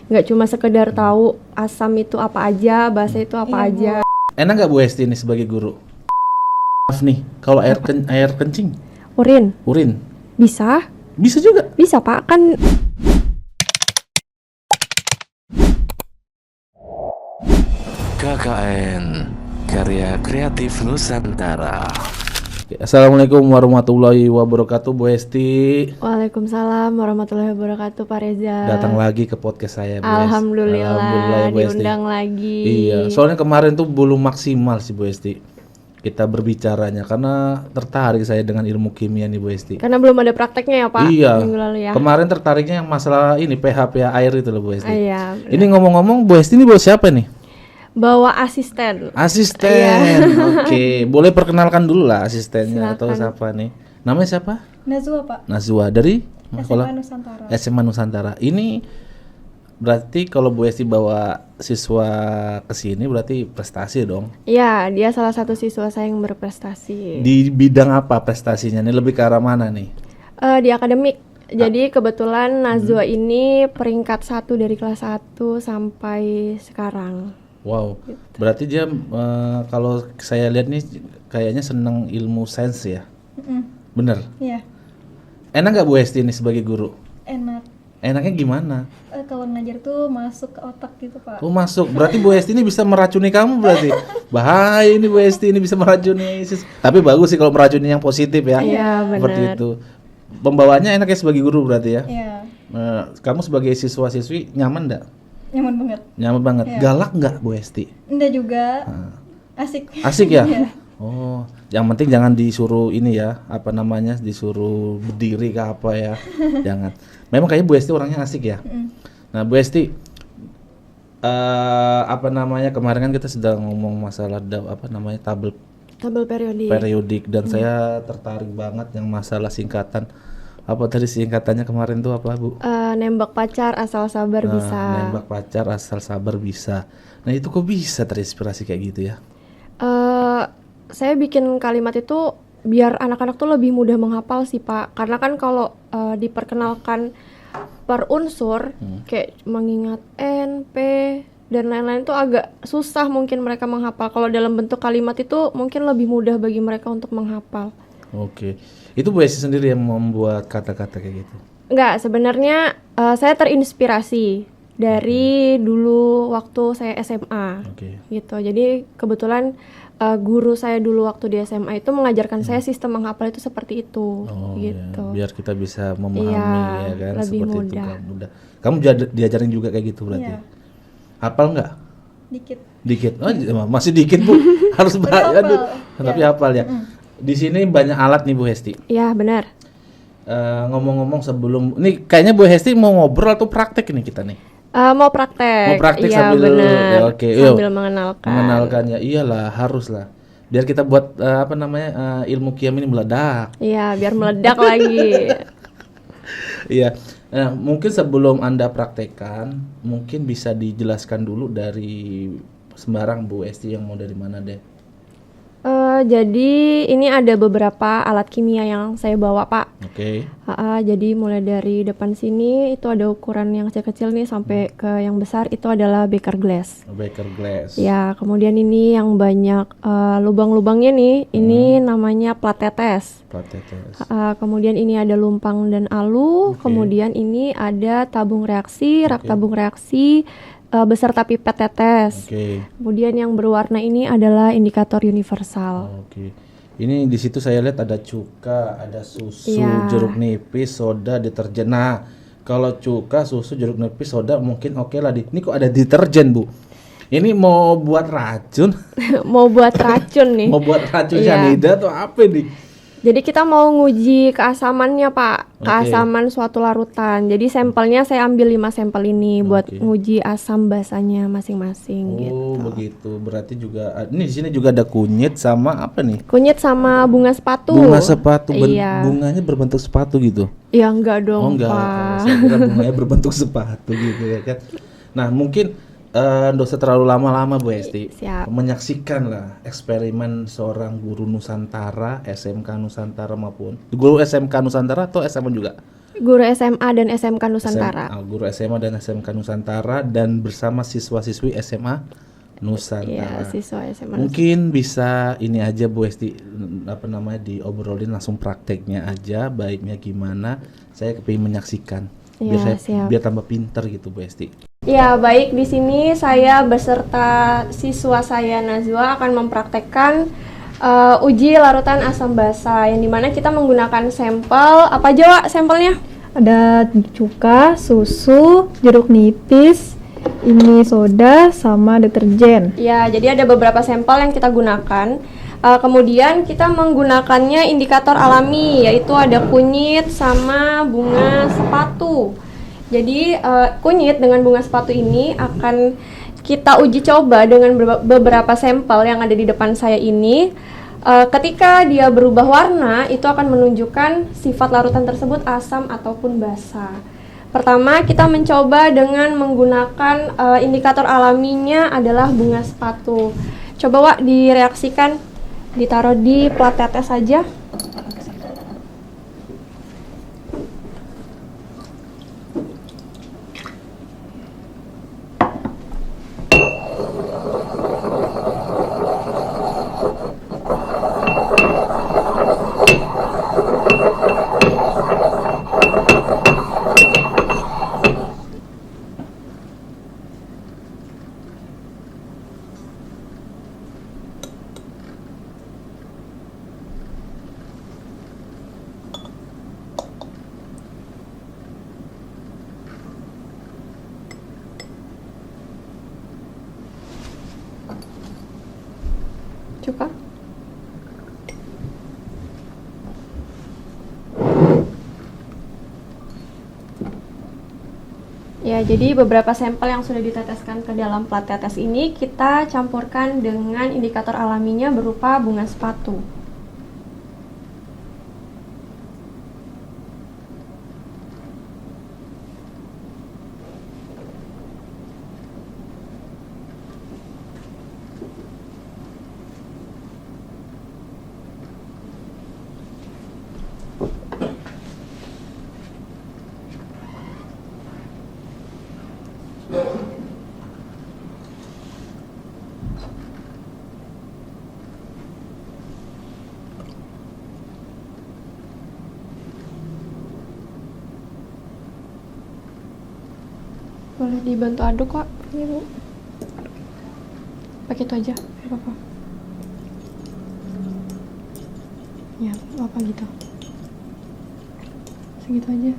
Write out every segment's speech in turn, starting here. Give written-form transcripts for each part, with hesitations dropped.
nggak cuma sekedar tahu asam itu apa aja, basa itu apa aja. Enak nggak Bu Hesti ini sebagai guru? Maaf nih, kalau air kencing, Urin bisa juga. bisa Pak, kan KKN Karya Kreatif Nusantara. Assalamualaikum warahmatullahi wabarakatuh Bu Hesti. Waalaikumsalam warahmatullahi wabarakatuh Pak Reza. Datang lagi ke podcast saya Bu Hesti. Alhamdulillah, ya, Bu Hesti. diundang lagi. Iya, soalnya kemarin tuh belum maksimal sih Bu Hesti kita berbicaranya karena tertarik saya dengan ilmu kimia nih Bu Hesti. Karena belum ada prakteknya ya Pak. Iya. Minggu lalu ya. Kemarin tertariknya yang masalah ini pH air itu loh Bu Hesti. Iya. Ini ngomong-ngomong Bu Hesti ini bawa siapa nih? Bawa asisten. Asisten. Iya. Oke, boleh perkenalkan dulu lah asistennya. Silakan. Atau siapa nih? Namanya siapa? Nazwa Pak, Nazwa dari SMA Nusantara. SMA Nusantara. Ini berarti kalau Bu Hesti bawa siswa ke sini berarti prestasi dong. Iya, dia salah satu siswa saya yang berprestasi. Di bidang apa prestasinya? Ini lebih ke arah mana nih? Di akademik. Jadi kebetulan Nazwa ini peringkat 1 dari kelas 1 sampai sekarang. Wow. Berarti dia kalau saya lihat nih kayaknya seneng ilmu sains ya. Bener. Iya, Enak nggak Bu Hesti ini sebagai guru? enak. Enaknya gimana? Kalau ngajar tuh masuk ke otak gitu Pak. Oh masuk, berarti Bu Hesti ini bisa meracuni kamu berarti. Bahaya ini Bu Hesti ini bisa meracuni. Tapi bagus sih kalau meracuni yang positif ya. Iya, Seperti benar. itu. Pembawaannya enak ya sebagai guru berarti ya. Iya, Kamu sebagai siswa-siswi nyaman nggak? nyaman banget. Nyaman banget. Iya. Galak nggak Bu Hesti? Enggak juga, asik. Asik ya? Iya. Oh, yang penting jangan disuruh ini ya, apa namanya, disuruh berdiri ke apa ya. Jangan. Memang kayaknya Bu Hesti orangnya asik ya. Nah, Bu Hesti apa namanya, kemarin kan kita sedang ngomong masalah tabel Tabel periodik. periodik dan saya tertarik banget yang masalah singkatan. Apa tadi singkatannya kemarin tuh apa, Bu? Nembak pacar asal sabar bisa. Nembak pacar asal sabar bisa. Nah, itu kok bisa terinspirasi kayak gitu ya? Saya bikin kalimat itu biar anak-anak tuh lebih mudah menghafal sih Pak. Karena kan kalau diperkenalkan per unsur kayak mengingat N, P dan lain-lain tuh agak susah mungkin mereka menghafal. Kalau dalam bentuk kalimat itu mungkin lebih mudah bagi mereka untuk menghafal. Oke. Itu Bu Hesti sendiri yang membuat kata-kata kayak gitu? Enggak, sebenarnya saya terinspirasi dari dulu waktu saya SMA. Oke. Gitu. Jadi kebetulan guru saya dulu waktu di SMA itu mengajarkan saya sistem menghafal itu seperti itu. Oh, gitu. ya. Biar kita bisa memahami Iya, ya kan, lebih seperti mudah. itu kan mudah. Kamu diajarin juga kayak gitu berarti? Iya, Hafal nggak? dikit. Dikit. Oh, masih dikit Bu. Harus banyak. hafal. Tapi hafal ya. Di sini banyak alat nih Bu Hesti. Iya, benar. Ngomong-ngomong sebelum ini kayaknya Bu Hesti mau ngobrol atau praktek nih kita nih? Mau praktek. Mau praktek Iya, sambil benar. ya, oke. Yuk. Sambil mengenalkan. Mengenalkan ya. Iyalah, harus lah. Biar kita buat ilmu kiam ini meledak. Iya, biar meledak lagi. Iya. Nah, mungkin sebelum Anda praktekkan, mungkin bisa dijelaskan dulu dari sembarang Bu Hesti yang mau dari mana deh. Jadi ini ada beberapa alat kimia yang saya bawa Pak. Oke. Jadi mulai dari depan sini itu ada ukuran yang kecil-kecil nih sampai ke yang besar itu adalah beaker glass. Beaker glass. Ya, kemudian ini yang banyak lubang-lubangnya nih, ini namanya plat tetes. Plat tetes. Kemudian ini ada lumpang dan alu, Oke. kemudian ini ada tabung reaksi, rak tabung reaksi beserta pipet tetes. Oke. Kemudian yang berwarna ini adalah indikator universal. Oke. Ini di situ saya lihat ada cuka, ada susu, Iya. jeruk nipis, soda, deterjen. Nah, kalau cuka, susu, jeruk nipis, soda mungkin oke lah. Ini kok ada deterjen, Bu? Ini mau buat racun? Mau buat racun nih. Mau buat racun Iya. cyanida atau apa nih? Jadi kita mau nguji keasamannya Pak, keasaman suatu larutan. Jadi sampelnya saya ambil 5 sampel ini buat Oke. nguji asam basanya masing-masing gitu. Oh, begitu. Berarti juga ini di sini juga ada kunyit sama apa nih? Kunyit sama bunga sepatu. Bunga sepatu. Iya. Bunganya berbentuk sepatu gitu. Ya enggak dong Oh enggak, Pak. saya kira bunganya berbentuk sepatu gitu ya kan. Nah mungkin nggak usah terlalu lama-lama Bu Hesti. Siap. Menyaksikan lah eksperimen seorang guru Nusantara, SMK Nusantara maupun guru SMK Nusantara atau SMA juga? Guru SMA dan SMK Nusantara. Guru SMA dan SMK Nusantara dan bersama siswa-siswi SMA Nusantara. Iya, siswa SMA. Mungkin bisa ini aja Bu Esti, apa namanya, diobrolin langsung prakteknya aja, baiknya gimana. Saya kepingin menyaksikan. Biar Iya, siap. biar tambah pinter gitu Bu Esti. Ya, baik, di sini saya beserta siswa saya Najwa akan mempraktekkan uji larutan asam basa yang dimana kita menggunakan sampel apa aja Wak sampelnya? Ada cuka, susu, jeruk nipis, ini soda sama deterjen. Ya, jadi ada beberapa sampel yang kita gunakan. Kemudian kita menggunakannya indikator alami, yaitu ada kunyit sama bunga sepatu. Jadi kunyit dengan bunga sepatu ini akan kita uji coba dengan beberapa sampel yang ada di depan saya ini. Ketika dia berubah warna, itu akan menunjukkan sifat larutan tersebut asam ataupun basa. Pertama, kita mencoba dengan menggunakan indikator alaminya adalah bunga sepatu. Coba Wak direaksikan, ditaruh di plat tetes saja. Cuka. Ya, jadi beberapa sampel yang sudah diteteskan ke dalam plat tetes ini kita campurkan dengan indikator alaminya berupa bunga sepatu. Boleh dibantu aduk kok, ini Bu. Pakai itu aja, nggak apa-apa. Ya, apa gitu. Segitu aja.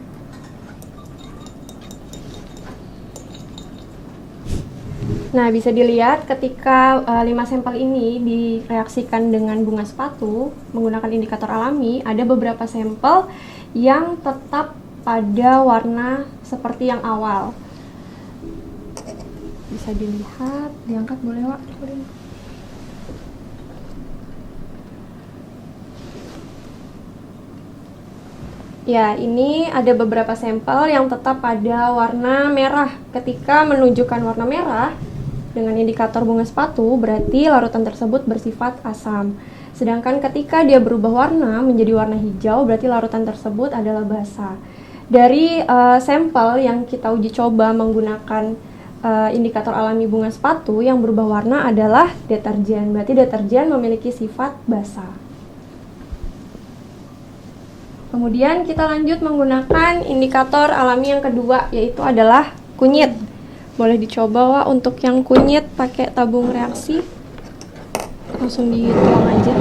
Nah, bisa dilihat ketika 5 sampel ini direaksikan dengan bunga sepatu menggunakan indikator alami, ada beberapa sampel yang tetap pada warna seperti yang awal. Bisa dilihat, diangkat boleh Wak? Ya, ini ada beberapa sampel yang tetap pada warna merah. Ketika menunjukkan warna merah dengan indikator bunga sepatu, berarti larutan tersebut bersifat asam. Sedangkan ketika dia berubah warna menjadi warna hijau, berarti larutan tersebut adalah basa. Dari sampel yang kita uji coba menggunakan indikator alami bunga sepatu, yang berubah warna adalah deterjen. Berarti deterjen memiliki sifat basa. Kemudian kita lanjut menggunakan indikator alami yang kedua, yaitu adalah kunyit. Boleh dicoba Wak untuk yang kunyit pakai tabung reaksi. Langsung dituang aja.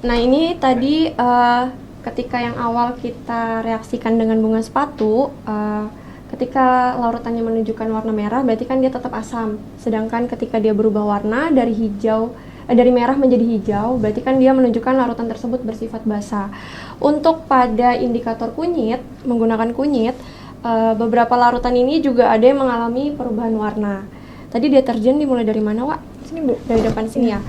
Nah, ini tadi ketika yang awal kita reaksikan dengan bunga sepatu, ketika larutannya menunjukkan warna merah, berarti kan dia tetap asam. Sedangkan ketika dia berubah warna dari dari merah menjadi hijau, berarti kan dia menunjukkan larutan tersebut bersifat basa. Untuk pada indikator kunyit, menggunakan kunyit, beberapa larutan ini juga ada yang mengalami perubahan warna. Tadi deterjen dimulai dari mana, Wak? Sini, Bu. Dari depan sini ya.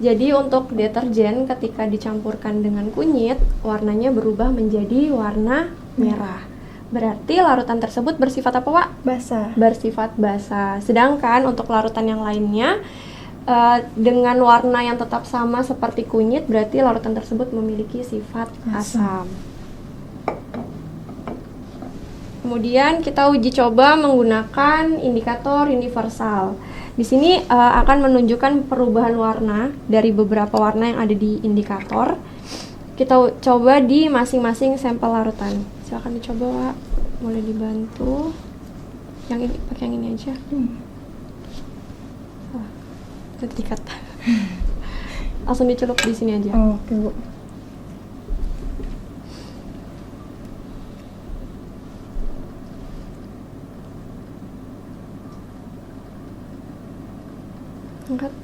Jadi untuk deterjen ketika dicampurkan dengan kunyit, warnanya berubah menjadi warna merah. Berarti larutan tersebut bersifat apa, Wak? Basah. Bersifat basa. Sedangkan untuk larutan yang lainnya dengan warna yang tetap sama seperti kunyit, berarti larutan tersebut memiliki sifat asam. Kemudian kita uji coba menggunakan indikator universal. Di sini akan menunjukkan perubahan warna dari beberapa warna yang ada di indikator. Kita coba di masing-masing sampel larutan. Silakan dicoba, Wak. Boleh dibantu. Yang ini pakai yang ini aja. Itu dikat. Langsung dicelup di sini aja. Oke, Bu. Angkat.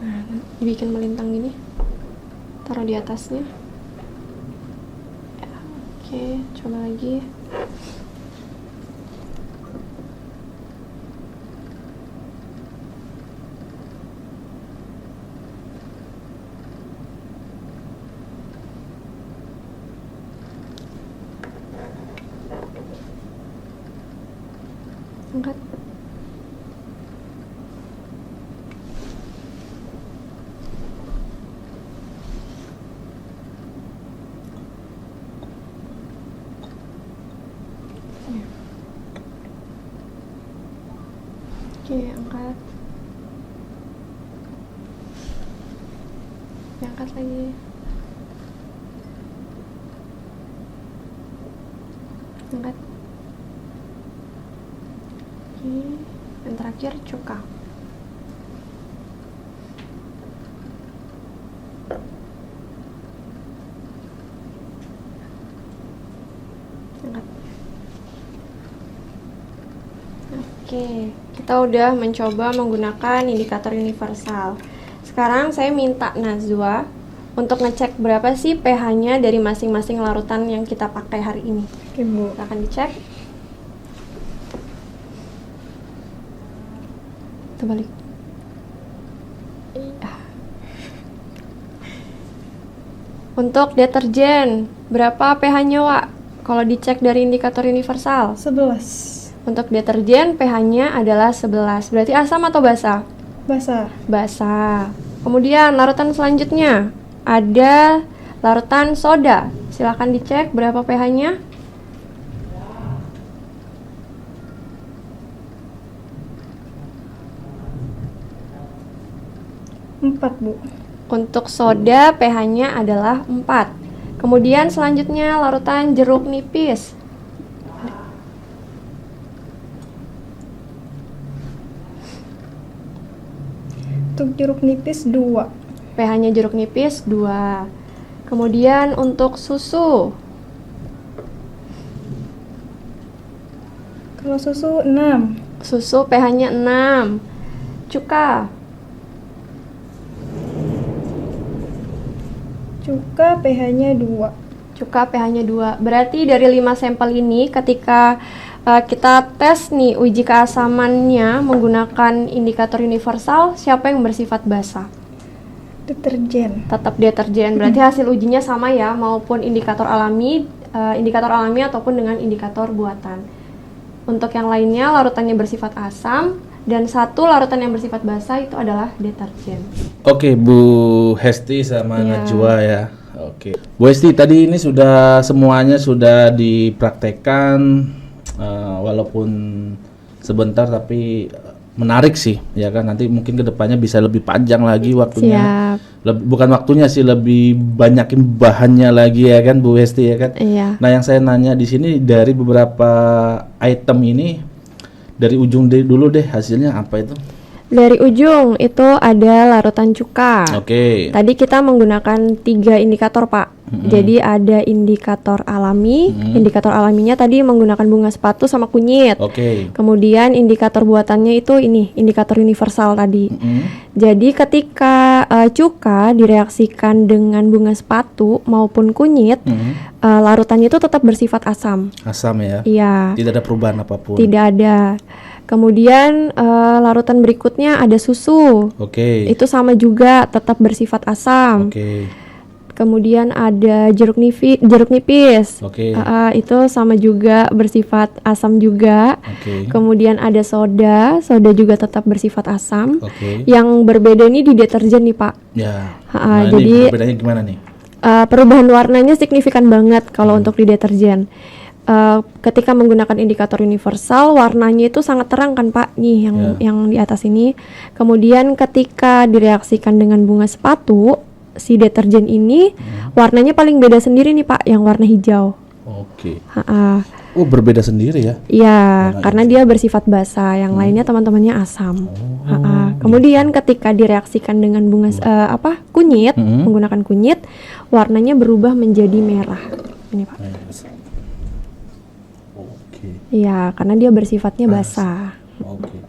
Nah, dibikin melintang gini. Taruh di atasnya. Ya, oke, coba lagi. Angkat. Oke, angkat. Angkat lagi. Angkat. Oke, yang terakhir cuka. Angkat. Oke, kita udah mencoba menggunakan indikator universal. Sekarang saya minta Nazwa untuk ngecek berapa sih pH-nya dari masing-masing larutan yang kita pakai hari ini. Oke, Bu. Akan dicek. Terbalik. Untuk deterjen, berapa pH-nya, Wak? Kalau dicek dari indikator universal. 11. Untuk deterjen pH-nya adalah 11. Berarti asam atau basa? Basah. Basa. Kemudian larutan selanjutnya ada larutan soda. Silakan dicek berapa pH-nya. 4, Bu. Untuk soda pH-nya adalah 4. Kemudian selanjutnya larutan jeruk nipis. Untuk jeruk nipis 2. pH-nya jeruk nipis 2. Kemudian untuk susu. Kalau susu 6. Susu pH-nya 6. Cuka. Cuka pH-nya 2. Cuka pH-nya 2. Berarti dari 5 sampel ini ketika kita tes nih uji keasamannya menggunakan indikator universal, siapa yang bersifat basa? Deterjen. Tetap deterjen. Berarti hasil ujinya sama ya, maupun indikator alami ataupun dengan indikator buatan. Untuk yang lainnya larutannya bersifat asam, dan satu larutan yang bersifat basa itu adalah deterjen. Oke, Bu Hesti sama Iya. Najwa ya. Oke, Bu Hesti tadi ini semuanya sudah dipraktekkan, walaupun sebentar tapi menarik sih, ya kan? Nanti mungkin kedepannya bisa lebih panjang lagi waktunya. Siap. Bukan waktunya sih, lebih banyakin bahannya lagi ya kan, Bu Hesti ya kan? Iya. Nah, yang saya nanya di sini dari beberapa item ini, dari ujung dulu deh hasilnya apa itu? Dari ujung itu ada larutan cuka. Oke. Tadi kita menggunakan 3 indikator, Pak. Jadi ada indikator alami. Indikator alaminya tadi menggunakan bunga sepatu sama kunyit. Oke. Kemudian indikator buatannya itu ini, indikator universal tadi. Jadi ketika cuka direaksikan dengan bunga sepatu maupun kunyit, larutannya itu tetap bersifat asam. Asam ya. Iya, Tidak ada perubahan apapun. tidak ada. Kemudian larutan berikutnya ada susu. Oke. Itu sama juga, tetap bersifat asam. Oke. Kemudian ada jeruk nipis. Oke. Itu sama juga bersifat asam juga. Oke. Kemudian ada soda juga tetap bersifat asam. Oke. Yang berbeda ini di deterjen nih, Pak. Ya. Nah, Jadi ini perbedaannya gimana nih? perubahan warnanya signifikan banget kalau untuk di deterjen. Ketika menggunakan indikator universal, warnanya itu sangat terang kan, Pak, nih yang di atas ini. Kemudian ketika direaksikan dengan bunga sepatu, si deterjen ini warnanya paling beda sendiri nih, Pak, yang warna hijau. Oke. Ha-ha. Oh, berbeda sendiri ya? Iya, karena dia bersifat basa, yang lainnya teman-temannya asam. Kemudian ketika direaksikan dengan bunga kunyit, menggunakan kunyit, warnanya berubah menjadi merah. Ini, Pak. Oke. Iya, karena dia bersifatnya basah. Oke.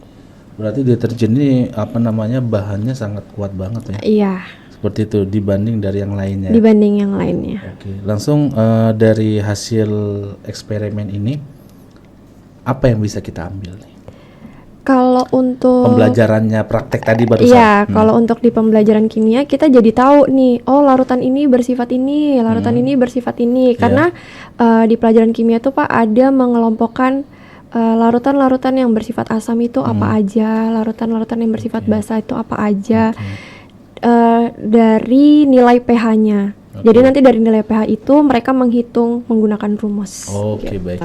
Berarti deterjen ini bahannya sangat kuat banget ya? Iya, Seperti itu dibanding dari yang lainnya. dibanding yang lainnya. Oke. Langsung dari hasil eksperimen ini apa yang bisa kita ambil nih? Kalau untuk Pembelajarannya praktek tadi barusan. Iya, kalau untuk di pembelajaran kimia kita jadi tahu nih, oh larutan ini bersifat ini, larutan ini bersifat ini. Karena di pelajaran kimia tuh, Pak, ada mengelompokkan larutan-larutan yang bersifat asam itu apa aja, larutan-larutan yang bersifat basa itu apa aja. Dari nilai pH-nya. Jadi nanti dari nilai pH itu mereka menghitung menggunakan rumus. Oke, gitu. baik.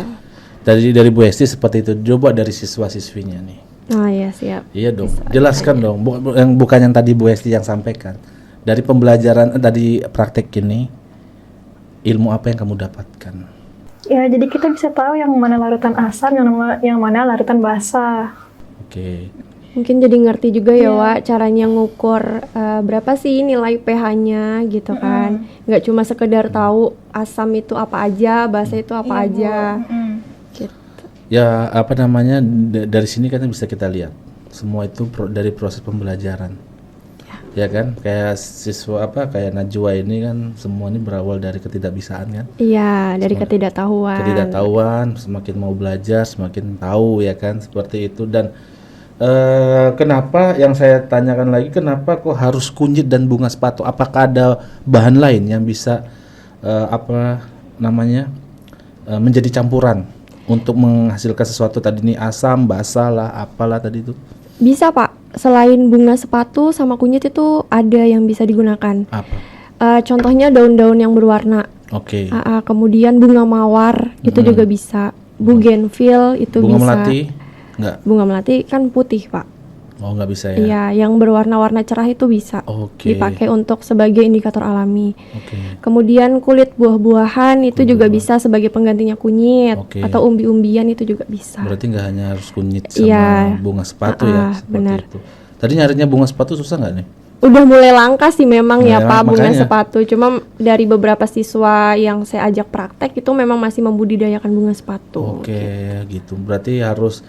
Dari Bu Hesti seperti itu. Coba dari siswa-siswinya nih. Ah ya, siap. Iya dong. Jelaskan dong. Bukan yang tadi Bu Hesti yang sampaikan. Dari pembelajaran tadi praktek ini, ilmu apa yang kamu dapatkan? Ya, jadi kita bisa tahu yang mana larutan asam, yang mana larutan basa. Oke. Mungkin jadi ngerti juga ya, Wak, caranya ngukur berapa sih nilai pH-nya gitu kan. Nggak cuma sekedar tahu asam itu apa aja, basa itu apa aja. Gitu. Ya, dari sini kan bisa kita lihat. Semua itu dari proses pembelajaran. Ya kan? Kayak siswa kayak Najwa ini kan semua ini berawal dari ketidakbisaan kan? Iya, dari ketidaktahuan. Ketidaktahuan, semakin mau belajar, semakin tahu ya kan? Seperti itu. Dan kenapa yang saya tanyakan lagi, kenapa kok harus kunyit dan bunga sepatu? Apakah ada bahan lain yang bisa menjadi campuran untuk menghasilkan sesuatu tadi ini, asam, basa lah, apalah tadi itu? Bisa, Pak. Selain bunga sepatu sama kunyit itu ada yang bisa digunakan. Apa? Contohnya daun-daun yang berwarna. Oke. Kemudian bunga mawar itu juga bisa. Bougainville itu Bunga bisa. melati? Enggak. Bunga melati kan putih, Pak. Oh, nggak bisa ya? Iya, yang berwarna-warna cerah itu bisa Oke. dipakai untuk sebagai indikator alami. Oke. Kemudian kulit buah-buahan itu juga bisa sebagai penggantinya kunyit. Oke. Atau umbi-umbian itu juga bisa. Berarti nggak hanya harus kunyit sama Iya. bunga sepatu ya? Seperti benar. itu. Tadi nyarinya bunga sepatu susah nggak nih? Udah mulai langka sih memang ya, Nah, Pak, bunga makanya. sepatu. Cuma dari beberapa siswa yang saya ajak praktek itu memang masih membudidayakan bunga sepatu. Oke, gitu. Berarti harus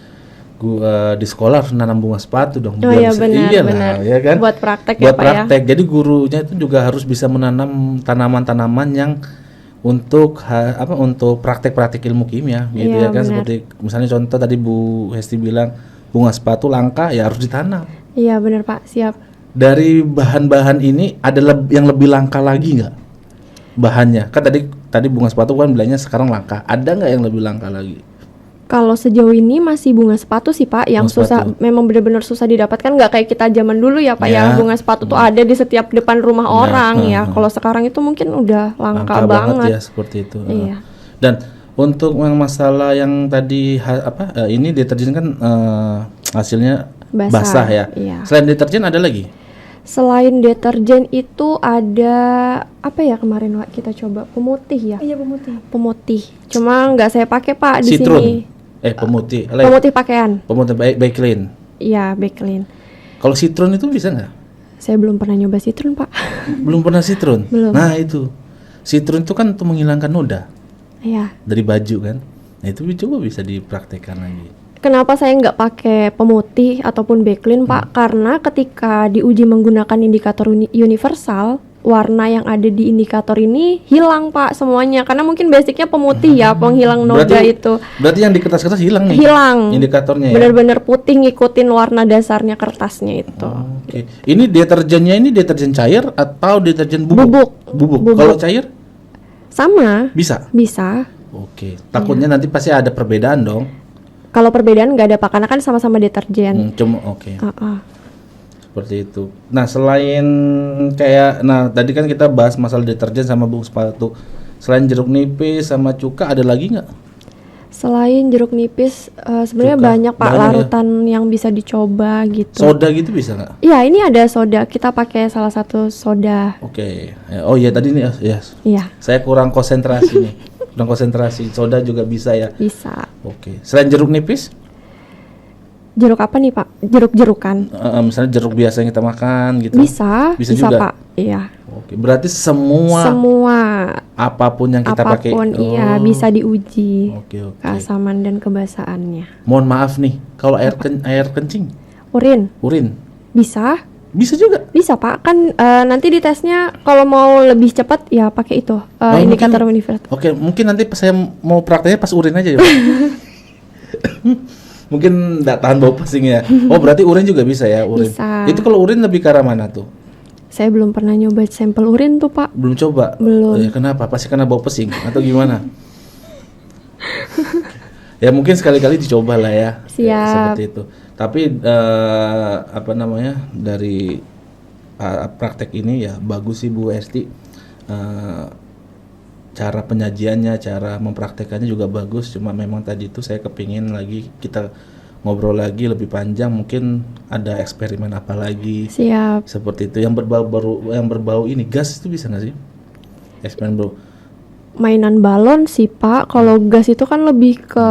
di sekolah harus nanam bunga sepatu dong. Oh biar iya, bisa- benar, iyalah, benar. ya kan? Buat praktek ya, Buat Pak, ya. praktek. Jadi gurunya itu juga harus bisa menanam tanaman-tanaman yang untuk praktek-praktek ilmu kimia gitu Iya, ya kan, benar. seperti misalnya contoh tadi Bu Hesti bilang bunga sepatu langka ya harus ditanam. Iya benar Pak, siap. Dari bahan-bahan ini ada yang lebih langka lagi nggak bahannya? Kan tadi bunga sepatu kan bilangnya sekarang langka. Ada nggak yang lebih langka lagi? Kalau sejauh ini masih bunga sepatu sih Pak, yang Bunga susah, sepatu. memang benar-benar susah didapatkan, nggak kayak kita zaman dulu ya Pak, Ya. yang bunga sepatu tuh ada di setiap depan rumah orang ya. Kalau sekarang itu mungkin udah langka banget. ya seperti itu. Iya. Dan untuk yang masalah yang tadi ini deterjen kan hasilnya basah ya. Iya. Selain deterjen ada lagi? Selain deterjen itu ada apa ya kemarin Wak kita coba pemutih ya. Iya pemutih. Pemutih. Cuma nggak saya pakai Pak di Citron. sini. Pemutih. Pemutih pakaian. Pemutih Baiklin. Iya, Baiklin. Kalau citron itu bisa nggak? Saya belum pernah nyoba citron Pak. Belum pernah citron. Belum. Nah itu, citron itu kan untuk menghilangkan noda Iya. dari baju kan. Nah itu coba bisa dipraktekkan lagi. Kenapa saya nggak pakai pemutih ataupun Baiklin Pak? Karena ketika diuji menggunakan indikator universal, warna yang ada di indikator ini hilang Pak semuanya. Karena mungkin basicnya pemutih ya, penghilang noda itu. Berarti yang di kertas-kertas hilang nih. Hilang. Indikatornya ya. Bener-bener putih ngikutin warna dasarnya kertasnya itu. Oke. Ini deterjennya ini deterjen cair atau deterjen bubuk? Bubuk. Kalau cair Sama, bisa. bisa. Oke. Takutnya nanti pasti ada perbedaan dong. Kalau perbedaan nggak ada Pak, karena kan sama-sama deterjen. Cuma oke. Heeh. Seperti itu. Nah, selain tadi kan kita bahas masalah deterjen sama bunga sepatu. Selain jeruk nipis sama cuka ada lagi nggak? Selain jeruk nipis, sebenarnya Cuka. banyak Pak Banyak ya? larutan yang bisa dicoba gitu. Soda gitu bisa nggak? Iya, ini ada soda. Kita pakai salah satu soda. Oke. Oh iya tadi nih ya. Iya, Saya kurang konsentrasi nih. Kurang konsentrasi. Soda juga bisa ya. bisa. Oke. Selain jeruk nipis, Jeruk apa nih Pak? Jeruk-jerukan. misalnya jeruk biasa yang kita makan gitu. Bisa, Bisa bisa juga? Pak. Iya. Oke. Berarti semua Apapun yang kita pakai. iya bisa diuji Oke. keasaman dan kebasaannya. Mohon maaf nih, kalau air kencing, urin Bisa, bisa juga. bisa Pak. Kan nanti di tesnya kalau mau lebih cepat ya pakai itu indikator universal. Oke, mungkin nanti pas saya mau prakteknya pas urin aja ya. Pak. Mungkin nggak tahan bau pesing ya. Oh berarti urin juga bisa ya, urin. Bisa. Itu kalau urin lebih ke arah mana tuh? Saya belum pernah nyoba sampel urin tuh Pak. Belum coba? Belum. Ya, kenapa? Pasti karena bau pesing atau gimana? Ya mungkin sekali-kali dicoba lah ya. Siap. Ya, seperti itu. Tapi dari praktek ini ya bagus sih Bu Esti. Cara penyajiannya, cara mempraktekannya juga bagus. Cuma memang tadi itu saya kepingin lagi kita ngobrol lagi lebih panjang. Mungkin ada eksperimen apa lagi? Siap. Seperti itu. Yang berbau ini gas itu bisa nggak sih? Eksperimen bro. Mainan balon sih Pak. Kalau gas itu kan lebih ke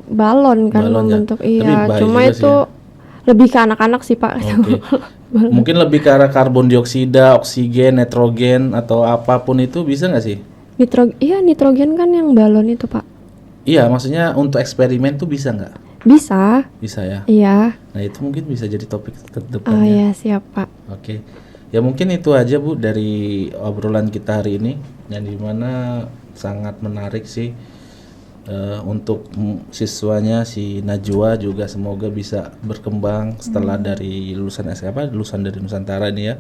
balon kan Balon ya. membentuk. Tapi Iya, bahaya cuma juga itu lebih ke anak-anak sih Pak. Oke. Mungkin lebih ke arah karbon dioksida, oksigen, nitrogen atau apapun itu bisa nggak sih? Nitrogen kan yang balon itu Pak. Iya, maksudnya untuk eksperimen tuh bisa nggak? Bisa. Bisa ya. Iya. Nah itu mungkin bisa jadi topik Oh terdepannya. iya, siap Pak. Oke. Ya mungkin itu aja Bu dari obrolan kita hari ini, yang dimana sangat menarik sih untuk siswanya si Najwa juga semoga bisa berkembang setelah dari lulusan lulusan dari Nusantara ini ya.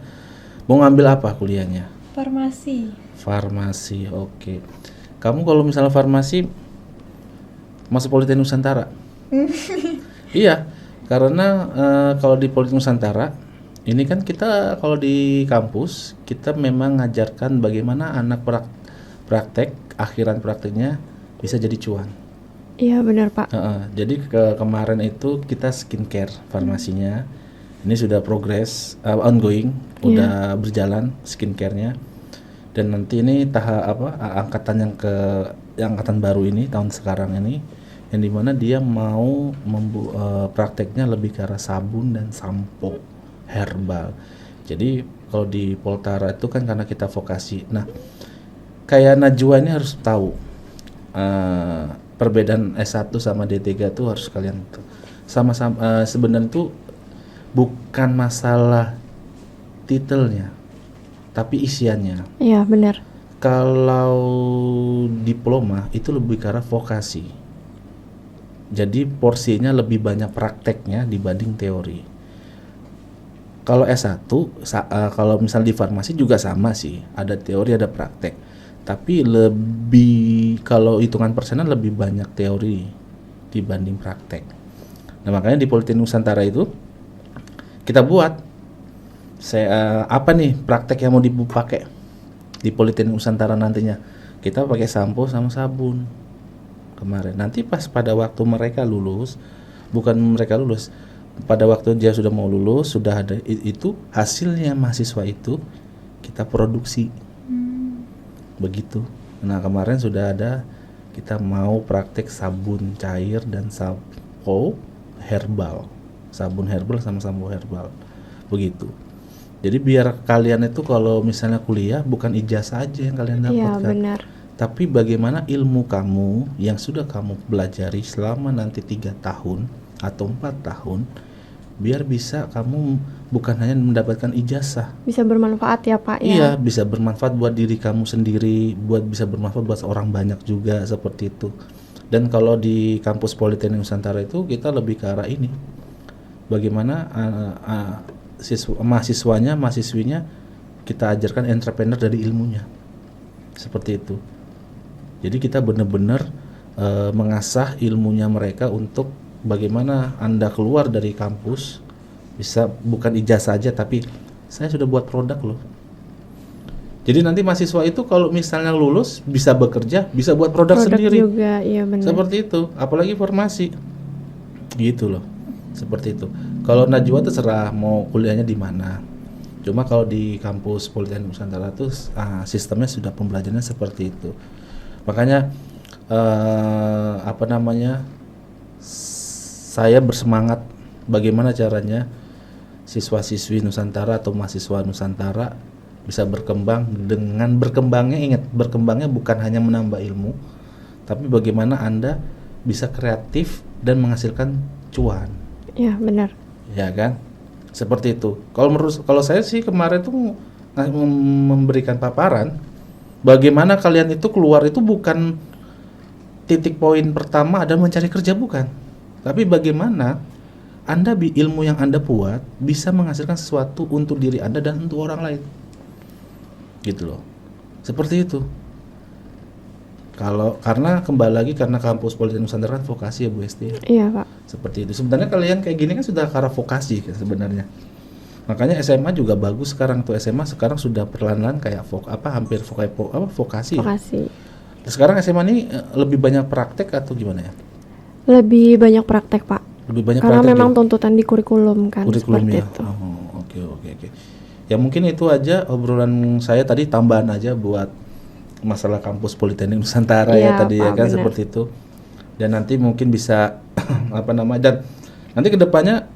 Mau ngambil apa kuliahnya? Farmasi, oke. Kamu kalau misalnya farmasi masuk Politeknik Nusantara? Iya, karena kalau di Politeknik Nusantara ini kan kita kalau di kampus kita memang ngajarkan bagaimana anak praktek akhiran prakteknya bisa jadi cuan. Iya benar Pak. Jadi kemarin itu kita skincare farmasinya. Ini sudah progress, ongoing, udah berjalan skincarenya. Dan nanti ini angkatan yang angkatan baru ini tahun sekarang ini, yang dimana dia mau prakteknya lebih ke arah sabun dan sampo herbal. Jadi kalau di Poltara itu kan karena kita vokasi. Nah, kayak Najwa ini harus tahu perbedaan S1 sama D3 tuh harus kalian tuh sama-sama sebenarnya tuh bukan masalah titelnya tapi isiannya. Iya benar. kalau diploma itu lebih ke arah vokasi. Jadi porsinya lebih banyak prakteknya dibanding teori. Kalau S1, kalau misal di farmasi juga sama sih, ada teori ada praktek. Tapi lebih kalau hitungan persenan lebih banyak teori dibanding praktek. Nah makanya di Politeknik Nusantara itu kita buat apa nih praktek yang mau dipakai di Politeknik Nusantara nantinya. Kita pakai sampo sama sabun kemarin. Nanti pas pada waktu mereka lulus, bukan mereka lulus, pada waktu dia sudah mau lulus, sudah ada itu hasilnya mahasiswa itu kita produksi. Begitu. Nah kemarin sudah ada, kita mau praktek sabun cair dan sampo herbal, sabun herbal sama sampo herbal. Begitu. Jadi biar kalian itu kalau misalnya kuliah bukan ijazah aja yang kalian dapatkan. Iya, benar. Tapi bagaimana ilmu kamu yang sudah kamu pelajari selama nanti 3 tahun atau 4 tahun, biar bisa kamu bukan hanya mendapatkan ijazah. Bisa bermanfaat ya Pak ya. Iya, bisa bermanfaat buat diri kamu sendiri, bisa bermanfaat buat orang banyak juga seperti itu. Dan kalau di kampus Politeknik Nusantara itu kita lebih ke arah ini. Bagaimana mahasiswinya kita ajarkan entrepreneur dari ilmunya. Seperti itu. Jadi kita benar-benar mengasah ilmunya mereka untuk bagaimana Anda keluar dari kampus bisa bukan ijazah aja tapi saya sudah buat produk loh. Jadi nanti mahasiswa itu kalau misalnya lulus bisa bekerja, bisa buat produk sendiri. Juga, iya benar. Seperti itu, apalagi farmasi. Gitu loh. Seperti itu. Kalau Najwa terserah mau kuliahnya di mana. Cuma kalau di kampus Politeknik Nusantara tuh sistemnya sudah pembelajarannya seperti itu. Makanya saya bersemangat bagaimana caranya siswa-siswi Nusantara atau mahasiswa Nusantara bisa berkembang. Dengan berkembangnya, ingat, berkembangnya bukan hanya menambah ilmu, tapi bagaimana Anda bisa kreatif dan menghasilkan cuan. Ya, benar. Ya kan? Seperti itu. Kalau saya sih kemarin tuh memberikan paparan bagaimana kalian itu keluar itu bukan titik poin pertama ada mencari kerja, bukan. Tapi bagaimana Anda ilmu yang Anda buat bisa menghasilkan sesuatu untuk diri Anda dan untuk orang lain. Gitu loh. Seperti itu. Karena kembali lagi karena kampus Politeknik Nusantara kan vokasi ya Bu Esti. Iya Pak. Seperti itu. Sebenarnya kalian kayak gini kan sudah ke arah vokasi sebenarnya. Makanya SMA juga bagus sekarang tuh. SMA sekarang sudah perlahan-lahan kayak hampir vokasi. Vokasi. Sekarang SMA ini lebih banyak praktek atau gimana ya? Lebih banyak praktek Pak. Lebih banyak karena praktek. Memang tuntutan di kurikulum kan. Kurikulum seperti ya. itu. Oh, oke. Ya mungkin itu aja obrolan saya tadi, tambahan aja buat masalah kampus Politeknik Nusantara ya tadi ya kan, bener. Seperti itu. Dan nanti mungkin bisa dan nanti kedepannya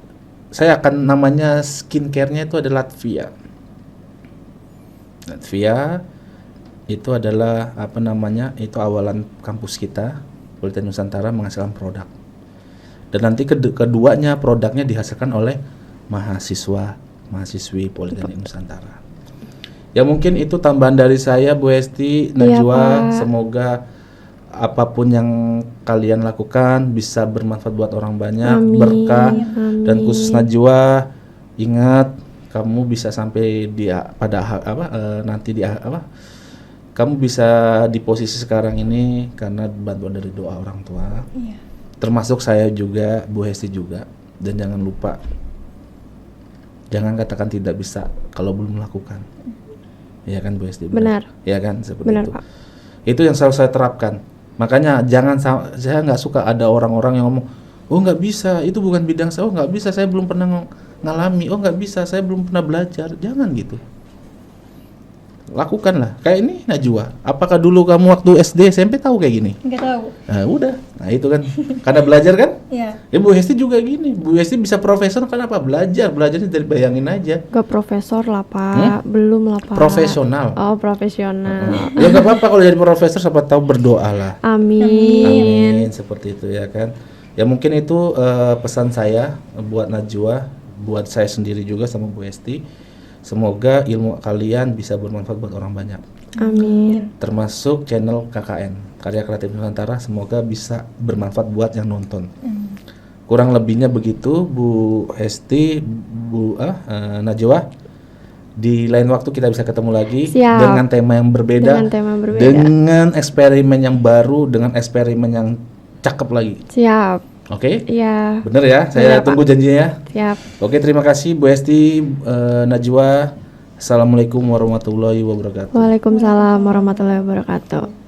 saya akan namanya skincare-nya itu adalah Latvia. Latvia itu adalah itu awalan kampus kita Politeknik Nusantara menghasilkan produk. Dan nanti keduanya produknya dihasilkan oleh mahasiswi Politeknik Nusantara. Ya mungkin itu tambahan dari saya Bu Esti, Najwa. Semoga apapun yang kalian lakukan bisa bermanfaat buat orang banyak. Amin. Berkah. Amin. Dan khusus Najwa, ingat kamu bisa sampai kamu bisa di posisi sekarang ini karena bantuan dari doa orang tua. Iya. Termasuk saya juga, Bu Esti juga. Dan jangan lupa, jangan katakan tidak bisa kalau belum melakukan. Ya kan Bu Esti? Benar. Ya kan, seperti benar, itu. Pak. Itu yang selalu saya terapkan. Makanya saya nggak suka ada orang-orang yang ngomong, oh nggak bisa, itu bukan bidang saya, oh nggak bisa, saya belum pernah ngalami, oh nggak bisa, saya belum pernah belajar. Jangan gitu. Lakukanlah. Kayak ini Najwa. Apakah dulu kamu waktu SD SMP tahu kayak gini? Nggak tahu. Nah udah. Nah itu kan. Karena belajar kan? Iya. Ya Bu Hesti juga gini. Bu Hesti bisa profesor kenapa? Belajarnya dari bayangin aja. Gak profesor lah Pak. Belum lah Pak. Profesional. Oh profesional. Ya gak apa-apa kalau jadi profesor, siapa tahu berdoa lah. Amin. Seperti itu ya kan. Ya mungkin itu pesan saya buat Najwa, buat saya sendiri juga sama Bu Hesti. Semoga ilmu kalian bisa bermanfaat buat orang banyak. Amin. termasuk channel KKN Karya Kreatif Nusantara. Semoga bisa bermanfaat buat yang nonton. Kurang lebihnya begitu Bu Hesti, Bu Najwa. Di lain waktu kita bisa ketemu lagi Siap. dengan tema yang berbeda, Dengan tema yang berbeda. dengan eksperimen yang baru, dengan eksperimen yang cakep lagi. Siap. Oke? Iya. Bener ya? Saya Iya, Pak. tunggu janjinya ya. Siap. Oke, terima kasih Bu Hesti, Najwa. Assalamualaikum warahmatullahi wabarakatuh. Waalaikumsalam warahmatullahi wabarakatuh.